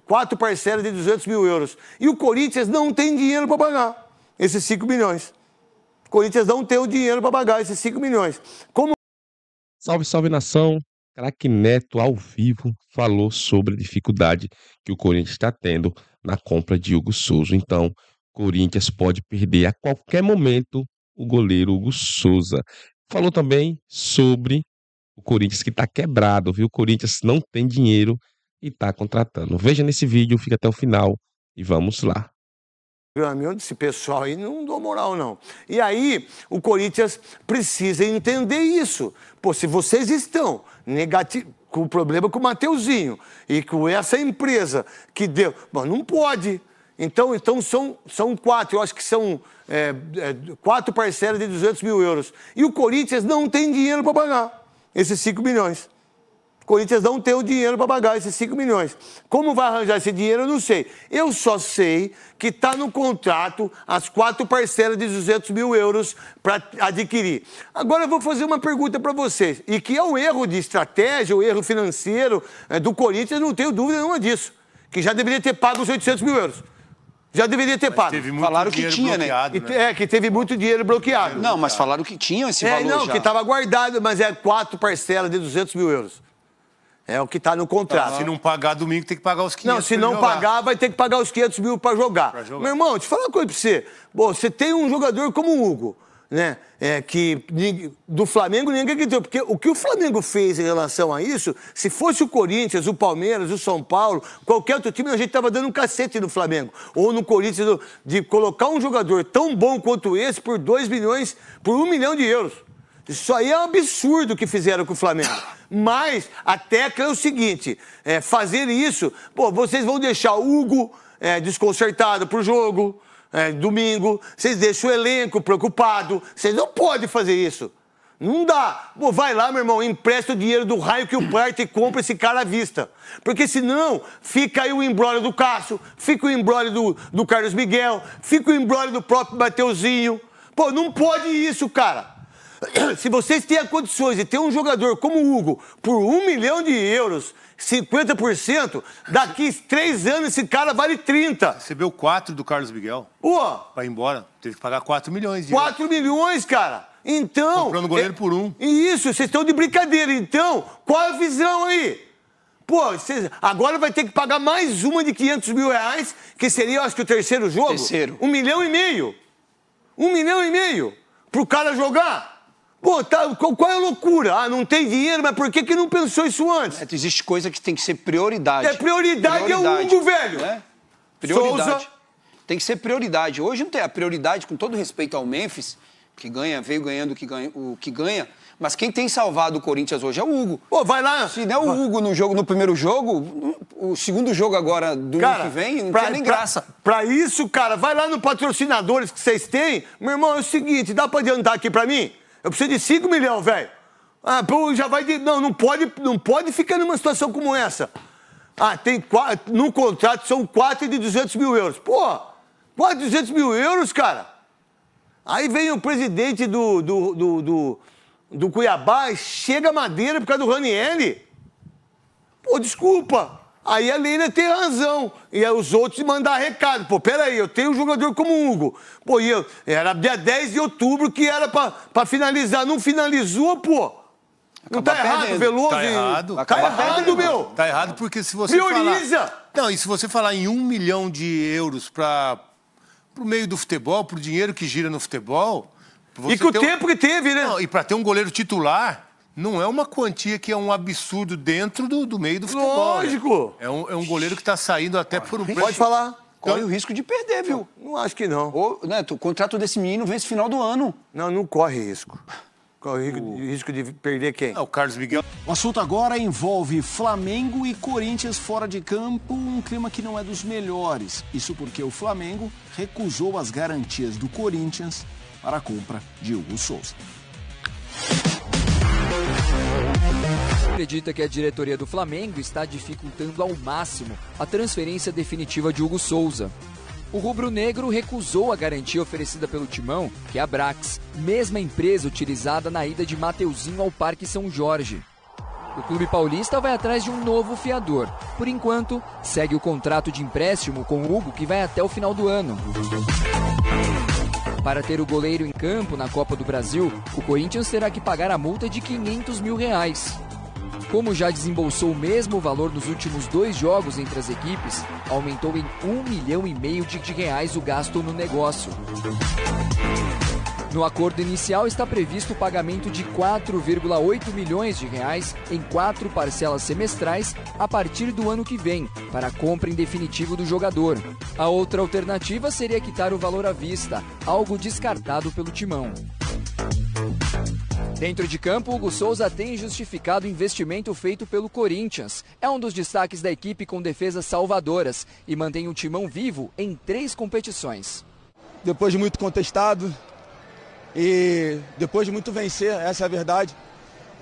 4 parcelas de 200 mil euros. E o Corinthians não tem dinheiro para pagar esses 5 milhões. O Corinthians não tem o dinheiro para pagar esses 5 milhões. Como... Salve, salve, nação. Craque Neto, ao vivo, falou sobre a dificuldade que o Corinthians está tendo na compra de Hugo Souza. Então, o Corinthians pode perder a qualquer momento o goleiro Hugo Souza. Falou também sobre o Corinthians que está quebrado, viu? O Corinthians não tem dinheiro e está contratando. Veja nesse vídeo, fica até o final e vamos lá. Esse pessoal aí não dou moral, não. E aí, o Corinthians precisa entender isso. Pô, se vocês estão com o problema com o Mateuzinho e com essa empresa que deu... Bom, não pode. Então são 4, eu acho que são 4 parcelas de 200 mil euros. E o Corinthians não tem dinheiro para pagar esses 5 milhões. O Corinthians não tem o dinheiro para pagar esses 5 milhões. Como vai arranjar esse dinheiro, eu não sei. Eu só sei que está no contrato as 4 parcelas de 200 mil euros para adquirir. Agora eu vou fazer uma pergunta para vocês. E que é um erro de estratégia, um erro financeiro do Corinthians, não tenho dúvida nenhuma disso. Que já deveria ter pago os 800 mil euros. Já deveria ter pago. Falaram que tinha, né? Que teve muito dinheiro bloqueado. Não, mas falaram que tinha esse valor não, já. Que estava guardado, mas 4 parcelas de 200 mil euros. É o que está no contrato. Se não pagar domingo, tem que pagar os 500 Não, se não pagar, vai ter que pagar os 500 mil para jogar. Meu irmão, deixa eu falar uma coisa para você. Bom, você tem um jogador como o Hugo, né? Que do Flamengo ninguém acreditou. Porque o que o Flamengo fez em relação a isso, se fosse o Corinthians, o Palmeiras, o São Paulo, qualquer outro time, a gente estava dando um cacete no Flamengo. Ou no Corinthians, de colocar um jogador tão bom quanto esse por 2 milhões, por 1 milhão de euros. Isso aí é um absurdo que fizeram com o Flamengo. Mas a tecla é o seguinte, fazer isso... Pô, vocês vão deixar o Hugo desconcertado pro jogo, domingo, vocês deixam o elenco preocupado, vocês não podem fazer isso. Não dá. Pô, vai lá, meu irmão, empresta o dinheiro do raio que o parte e compra esse cara à vista. Porque senão fica aí o embrólio do Cássio, fica o embrólio do Carlos Miguel, fica o embrólio do próprio Mateuzinho. Pô, não pode isso, cara. Se vocês têm condições de ter um jogador como o Hugo por 1 milhão de euros, 50%, daqui 3 anos esse cara vale 30. Recebeu 4 do Carlos Miguel. Pô! Pra ir embora. Teve que pagar 4 milhões de 4 milhões, cara. Então... Comprando goleiro por 1. Isso, vocês estão de brincadeira. Então, qual é a visão aí? Pô, agora vai ter que pagar mais uma de 500 mil reais, que seria, eu acho que o terceiro jogo. 3º. 1,5 milhão. 1,5 milhão pro cara jogar. Pô, qual é a loucura? Ah, não tem dinheiro, mas por que não pensou isso antes? Existe coisa que tem que ser prioridade. Prioridade é o Hugo, velho. Prioridade. Souza. Tem que ser prioridade. Hoje não tem a prioridade, com todo respeito ao Memphis, que veio ganhando o que ganha, mas quem tem salvado o Corinthians hoje é o Hugo. Pô, vai lá. Se não é o Hugo no primeiro jogo, o segundo jogo agora do ano que vem, não tem nem graça. Pra isso, cara, vai lá no patrocinadores que vocês têm. Meu irmão, é o seguinte, dá pra adiantar aqui pra mim? Eu preciso de 5 milhões, velho. Ah, pô, já vai de... Não pode ficar numa situação como essa. Ah, tem 4... No contrato são 4 de 200 mil euros. Pô, 4 de 200 mil euros, cara. Aí vem o presidente do Cuiabá, chega a madeira por causa do Ranieri. Pô, desculpa. Aí a Leila tem razão. E aí os outros mandar recado. Pô, peraí, eu tenho um jogador como o Hugo. Pô, era dia 10 de outubro que era pra finalizar. Não finalizou, pô. Não tá errado, Veloso? Tá errado. Tá errado, meu. Tá errado porque se você prioriza. falar... Não, e se você falar em 1 milhão de euros pro meio do futebol, pro dinheiro que gira no futebol... E com o tempo que teve, né? Não, e pra ter um goleiro titular... Não é uma quantia que é um absurdo dentro do meio do futebol. Lógico. Né? É um goleiro que está saindo até por um preço... Pode falar. Corre o risco de perder, viu? Não acho que não. O contrato desse menino vence no final do ano. Não corre risco. Corre risco de perder quem? O Carlos Miguel. O assunto agora envolve Flamengo e Corinthians fora de campo, um clima que não é dos melhores. Isso porque o Flamengo recusou as garantias do Corinthians para a compra de Hugo Souza. Acredita que a diretoria do Flamengo está dificultando ao máximo a transferência definitiva de Hugo Souza. O rubro-negro recusou a garantia oferecida pelo Timão, que é a Brax, mesma empresa utilizada na ida de Mateuzinho ao Parque São Jorge. O clube paulista vai atrás de um novo fiador. Por enquanto, segue o contrato de empréstimo com o Hugo, que vai até o final do ano. Para ter o goleiro em campo na Copa do Brasil, o Corinthians terá que pagar a multa de R$500 mil. Como já desembolsou o mesmo valor nos últimos 2 jogos entre as equipes, aumentou em R$1,5 milhão o gasto no negócio. No acordo inicial está previsto o pagamento de R$4,8 milhões em 4 parcelas semestrais a partir do ano que vem, para a compra em definitivo do jogador. A outra alternativa seria quitar o valor à vista, algo descartado pelo Timão. Dentro de campo, Hugo Souza tem justificado o investimento feito pelo Corinthians. É um dos destaques da equipe com defesas salvadoras e mantém o Timão vivo em 3 competições. Depois de muito contestado e depois de muito vencer, essa é a verdade,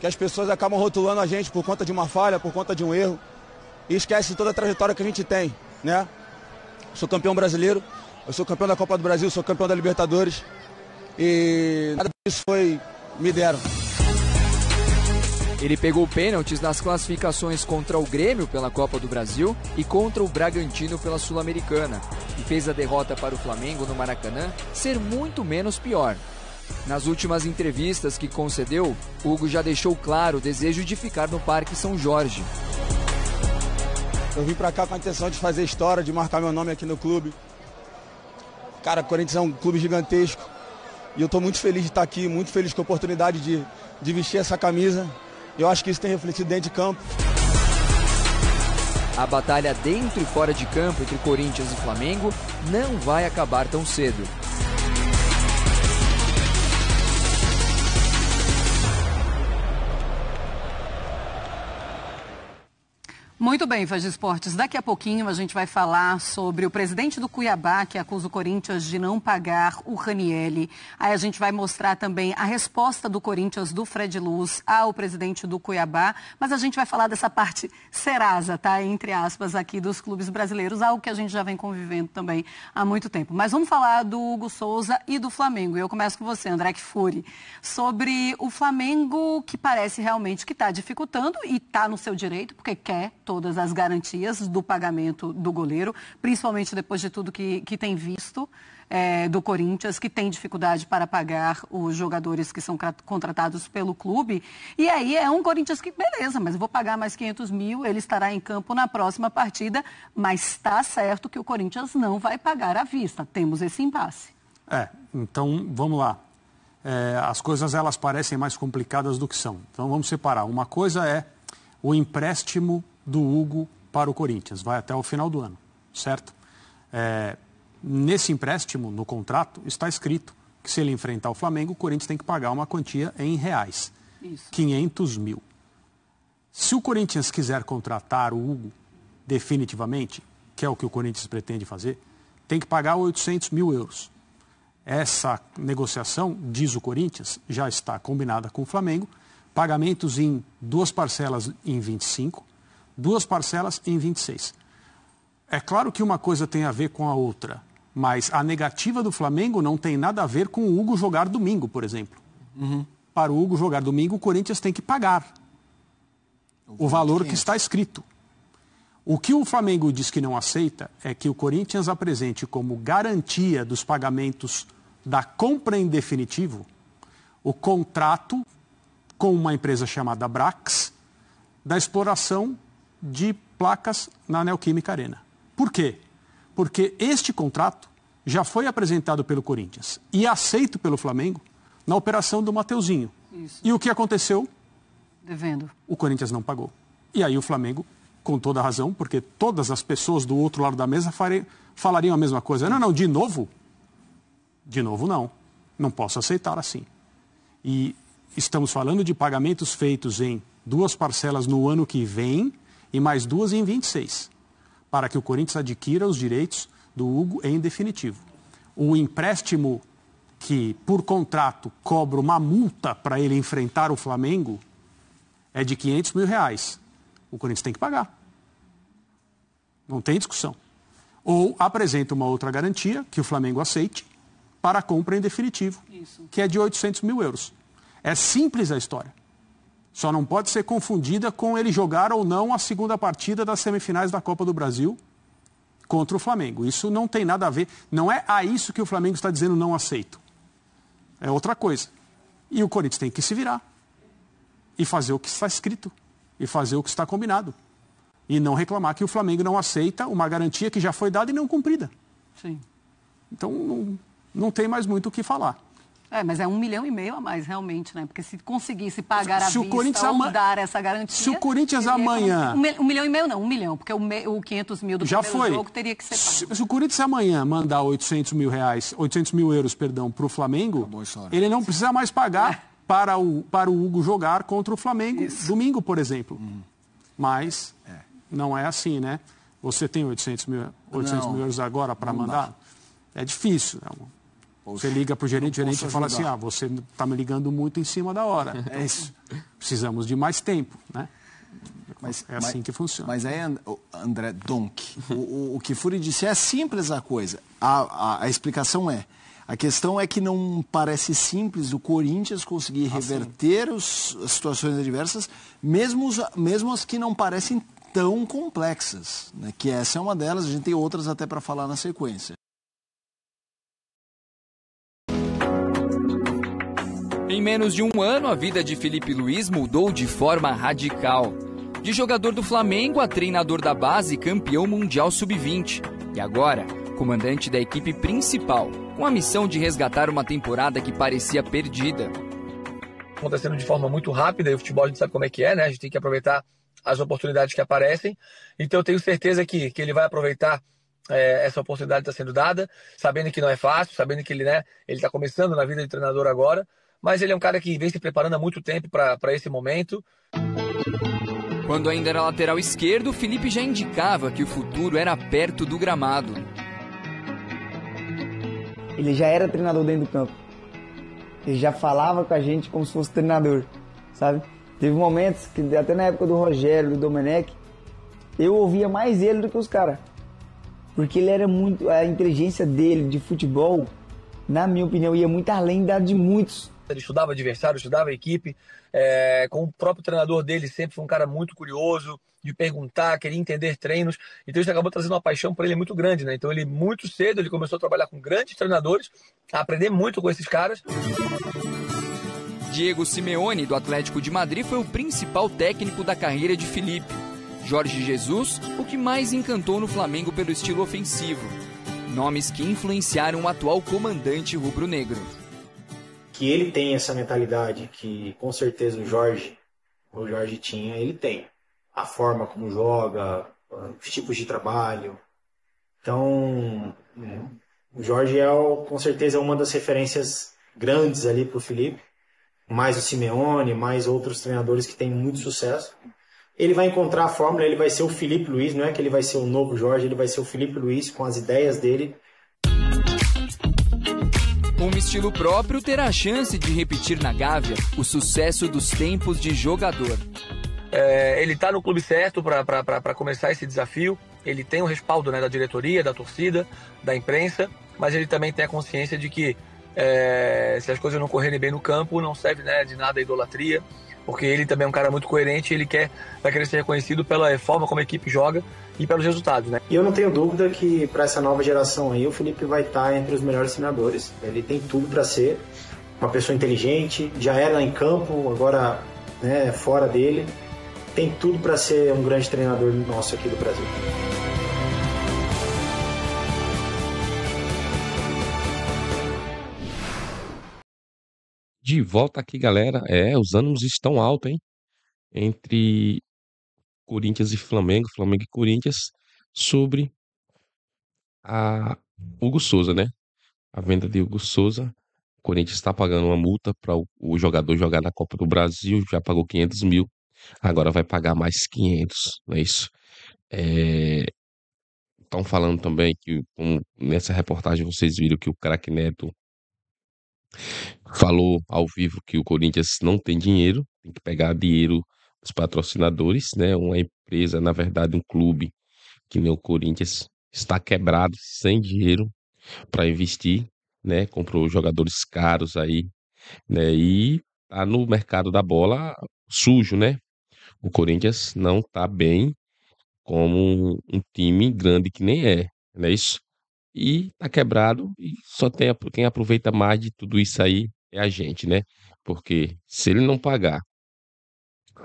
que as pessoas acabam rotulando a gente por conta de uma falha, por conta de um erro, e esquece toda a trajetória que a gente tem, né? Eu sou campeão brasileiro, eu sou campeão da Copa do Brasil, sou campeão da Libertadores, e nada disso me deram. Ele pegou pênaltis nas classificações contra o Grêmio pela Copa do Brasil e contra o Bragantino pela Sul-Americana, e fez a derrota para o Flamengo no Maracanã ser muito menos pior. Nas últimas entrevistas que concedeu, Hugo já deixou claro o desejo de ficar no Parque São Jorge. Eu vim pra cá com a intenção de fazer história, de marcar meu nome aqui no clube. Cara, o Corinthians é um clube gigantesco e eu tô muito feliz de estar aqui, muito feliz com a oportunidade de vestir essa camisa. Eu acho que isso tem refletido dentro de campo. A batalha dentro e fora de campo entre Corinthians e Flamengo não vai acabar tão cedo. Muito bem, Faz de Esportes. Daqui a pouquinho a gente vai falar sobre o presidente do Cuiabá, que acusa o Corinthians de não pagar o Ranieri. Aí a gente vai mostrar também a resposta do Corinthians, do Fred Luz, ao presidente do Cuiabá. Mas a gente vai falar dessa parte serasa, tá? Entre aspas, aqui dos clubes brasileiros, algo que a gente já vem convivendo também há muito tempo. Mas vamos falar do Hugo Souza e do Flamengo. Eu começo com você, André Kfouri, sobre o Flamengo, que parece realmente que está dificultando e está no seu direito, porque quer todas as garantias do pagamento do goleiro, principalmente depois de tudo que tem visto do Corinthians, que tem dificuldade para pagar os jogadores que são contratados pelo clube. E aí é um Corinthians que, beleza, mas eu vou pagar mais 500 mil, ele estará em campo na próxima partida, mas está certo que o Corinthians não vai pagar à vista. Temos esse impasse. Então vamos lá. As coisas elas parecem mais complicadas do que são. Então vamos separar. Uma coisa é o empréstimo do Hugo para o Corinthians, vai até o final do ano, certo? Nesse empréstimo, no contrato, está escrito que se ele enfrentar o Flamengo, o Corinthians tem que pagar uma quantia em reais, Isso. 500 mil. Se o Corinthians quiser contratar o Hugo definitivamente, que é o que o Corinthians pretende fazer, tem que pagar 800 mil euros. Essa negociação, diz o Corinthians, já está combinada com o Flamengo, pagamentos em 2 parcelas em 25, 2 parcelas em 26. É claro que uma coisa tem a ver com a outra, mas a negativa do Flamengo não tem nada a ver com o Hugo jogar domingo, por exemplo. Para o Hugo jogar domingo, o Corinthians tem que pagar o valor que está escrito. O que o Flamengo diz que não aceita é que o Corinthians apresente como garantia dos pagamentos da compra em definitivo o contrato com uma empresa chamada Brax da exploração de placas na Neoquímica Arena. Por quê? Porque este contrato já foi apresentado pelo Corinthians e aceito pelo Flamengo na operação do Mateuzinho. Isso. E o que aconteceu? Devendo. O Corinthians não pagou. E aí o Flamengo, com toda a razão, porque todas as pessoas do outro lado da mesa falariam a mesma coisa. Não, de novo? De novo não. Não posso aceitar assim. E estamos falando de pagamentos feitos em 2 parcelas no ano que vem e mais 2 em 26, para que o Corinthians adquira os direitos do Hugo em definitivo. O empréstimo que, por contrato, cobra uma multa para ele enfrentar o Flamengo é de 500 mil reais. O Corinthians tem que pagar. Não tem discussão. Ou apresenta uma outra garantia, que o Flamengo aceite, para a compra em definitivo, que é de 800 mil euros. É simples a história. Só não pode ser confundida com ele jogar ou não a segunda partida das semifinais da Copa do Brasil contra o Flamengo. Isso não tem nada a ver. Não é a isso que o Flamengo está dizendo não aceito. É outra coisa. E o Corinthians tem que se virar. E fazer o que está escrito. E fazer o que está combinado. E não reclamar que o Flamengo não aceita uma garantia que já foi dada e não cumprida. Sim. Então, não tem mais muito o que falar. Mas é 1,5 milhão a mais, realmente, né? Porque se conseguisse pagar à Se o vista Corinthians ou dar essa garantia... Se o Corinthians amanhã... 1,5 milhão não, 1 milhão, porque o 500 mil do já primeiro foi. jogo teria que ser pago. Se o Corinthians amanhã mandar 800 mil euros para o Flamengo, ele não precisa mais pagar para o Hugo jogar contra o Flamengo domingo, por exemplo. Mas não é assim, né? Você tem 800 mil euros agora para mandar? É difícil, né? Você liga para o gerente fala assim, você está me ligando muito em cima da hora. É isso. Precisamos de mais tempo, né? É assim que funciona. Mas aí, André Donk, o que Furi disse é simples a coisa. A explicação a questão é que não parece simples o Corinthians conseguir reverter as situações adversas, mesmo as que não parecem tão complexas, né? Que essa é uma delas, a gente tem outras até para falar na sequência. Em menos de um ano, a vida de Filipe Luís mudou de forma radical. De jogador do Flamengo a treinador da base e campeão mundial sub-20. E agora, comandante da equipe principal, com a missão de resgatar uma temporada que parecia perdida. Acontecendo de forma muito rápida, e o futebol a gente sabe como é que né? A gente tem que aproveitar as oportunidades que aparecem. Então eu tenho certeza que ele vai aproveitar essa oportunidade que está sendo dada, sabendo que não é fácil, sabendo que ele está começando na vida de treinador agora. Mas ele é um cara que vem se preparando há muito tempo para esse momento. Quando ainda era lateral esquerdo, Filipe já indicava que o futuro era perto do gramado. Ele já era treinador dentro do campo. Ele já falava com a gente como se fosse treinador, sabe? Teve momentos que, até na época do Rogério, do Domenech, eu ouvia mais ele do que os caras. Porque ele era muito... A inteligência dele de futebol, na minha opinião, ia muito além da de muitos. Ele estudava adversário, estudava a equipe, com o próprio treinador dele sempre foi um cara muito curioso, de perguntar, queria entender treinos, então isso acabou trazendo uma paixão por ele muito grande, né? Então ele muito cedo ele começou a trabalhar com grandes treinadores, a aprender muito com esses caras. Diego Simeone, do Atlético de Madrid, foi o principal técnico da carreira de Filipe. Jorge Jesus, o que mais encantou no Flamengo pelo estilo ofensivo. Nomes que influenciaram o atual comandante rubro-negro. Que ele tem essa mentalidade que com certeza o Jorge tinha, ele tem. A forma como joga, os tipos de trabalho. Então, o Jorge com certeza é uma das referências grandes ali para o Filipe. Mais o Simeone, mais outros treinadores que têm muito sucesso. Ele vai encontrar a fórmula, ele vai ser o Filipe Luís, não é que ele vai ser o novo Jorge, ele vai ser o Filipe Luís com as ideias dele. Com um estilo próprio, terá a chance de repetir na Gávea o sucesso dos tempos de jogador. Ele está no clube certo para começar esse desafio. Ele tem o respaldo da diretoria, da torcida, da imprensa, mas ele também tem a consciência de que se as coisas não correrem bem no campo, não serve de nada a idolatria, porque ele também é um cara muito coerente e ele vai querer ser reconhecido pela forma como a equipe joga e pelos resultados, né? E eu não tenho dúvida que para essa nova geração aí o Filipe vai estar entre os melhores treinadores. Ele tem tudo para ser uma pessoa inteligente, já era em campo, agora fora dele, tem tudo para ser um grande treinador nosso aqui do Brasil. De volta aqui, galera. Os ânimos estão altos, hein? Entre Corinthians e Flamengo, Flamengo e Corinthians, sobre a Hugo Souza, né? A venda de Hugo Souza. O Corinthians está pagando uma multa para o jogador jogar na Copa do Brasil, já pagou 500 mil, agora vai pagar mais 500, não é isso? Estão falando também que, nessa reportagem, vocês viram que o craque Neto falou ao vivo que o Corinthians não tem dinheiro, tem que pegar dinheiro dos patrocinadores, né? Uma empresa, na verdade, um clube que nem o Corinthians está quebrado, sem dinheiro para investir, né? Comprou jogadores caros aí, né? E tá no mercado da bola sujo, né? O Corinthians não tá bem como um time grande que nem é, não é isso? E tá quebrado e só tem quem aproveita mais de tudo isso aí é a gente, né? Porque se ele não pagar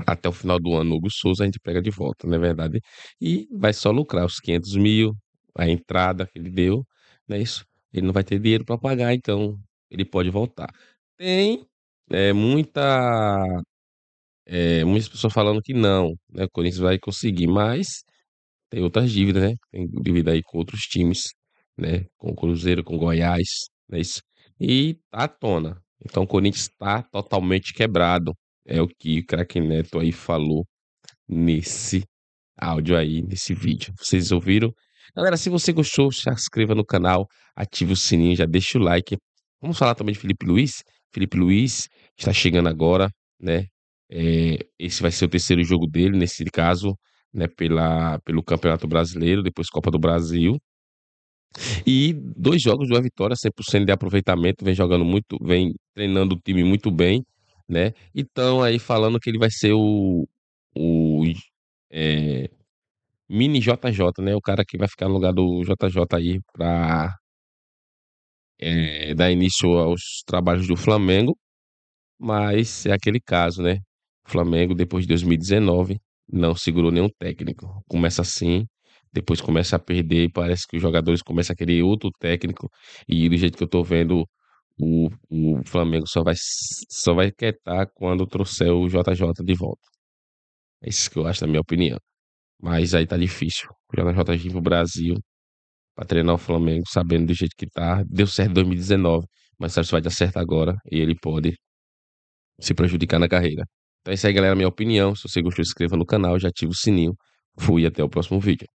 até o final do ano o Hugo Souza, a gente pega de volta, não é verdade? E vai só lucrar os 500 mil, a entrada que ele deu, não é isso? Ele não vai ter dinheiro para pagar, então ele pode voltar. Tem muitas pessoas falando que não, né? O Corinthians vai conseguir, mas tem outras dívidas, né? Tem dívida aí com outros times, né? Com o Cruzeiro, com o Goiás, não é isso? E tá à tona. Então o Corinthians está totalmente quebrado. É o que o craque Neto aí falou nesse áudio aí, nesse vídeo. Vocês ouviram? Galera, se você gostou, se inscreva no canal, ative o sininho, já deixa o like. Vamos falar também de Felipe Luiz. Felipe Luiz está chegando agora, né? Esse vai ser o terceiro jogo dele, nesse caso, né? Pelo Campeonato Brasileiro, depois Copa do Brasil. E 2 jogos, 2 vitórias, 100% de aproveitamento, vem jogando muito, vem treinando o time muito bem, né? Então aí falando que ele vai ser o é, mini JJ, né? O cara que vai ficar no lugar do JJ aí para dar início aos trabalhos do Flamengo, mas é aquele caso, né? O Flamengo, depois de 2019, não segurou nenhum técnico. Começa assim, depois começa a perder, e parece que os jogadores começam a querer outro técnico, e do jeito que eu tô vendo, o Flamengo só vai quietar quando trouxer o JJ de volta. É isso que eu acho, na minha opinião. Mas aí tá difícil. O JJ vir pro Brasil pra treinar o Flamengo, sabendo do jeito que tá. Deu certo em 2019, mas sabe se vai dar certo agora, e ele pode se prejudicar na carreira. Então é isso aí, galera, minha opinião. Se você gostou, se inscreva no canal, já ativa o sininho. Fui, até o próximo vídeo.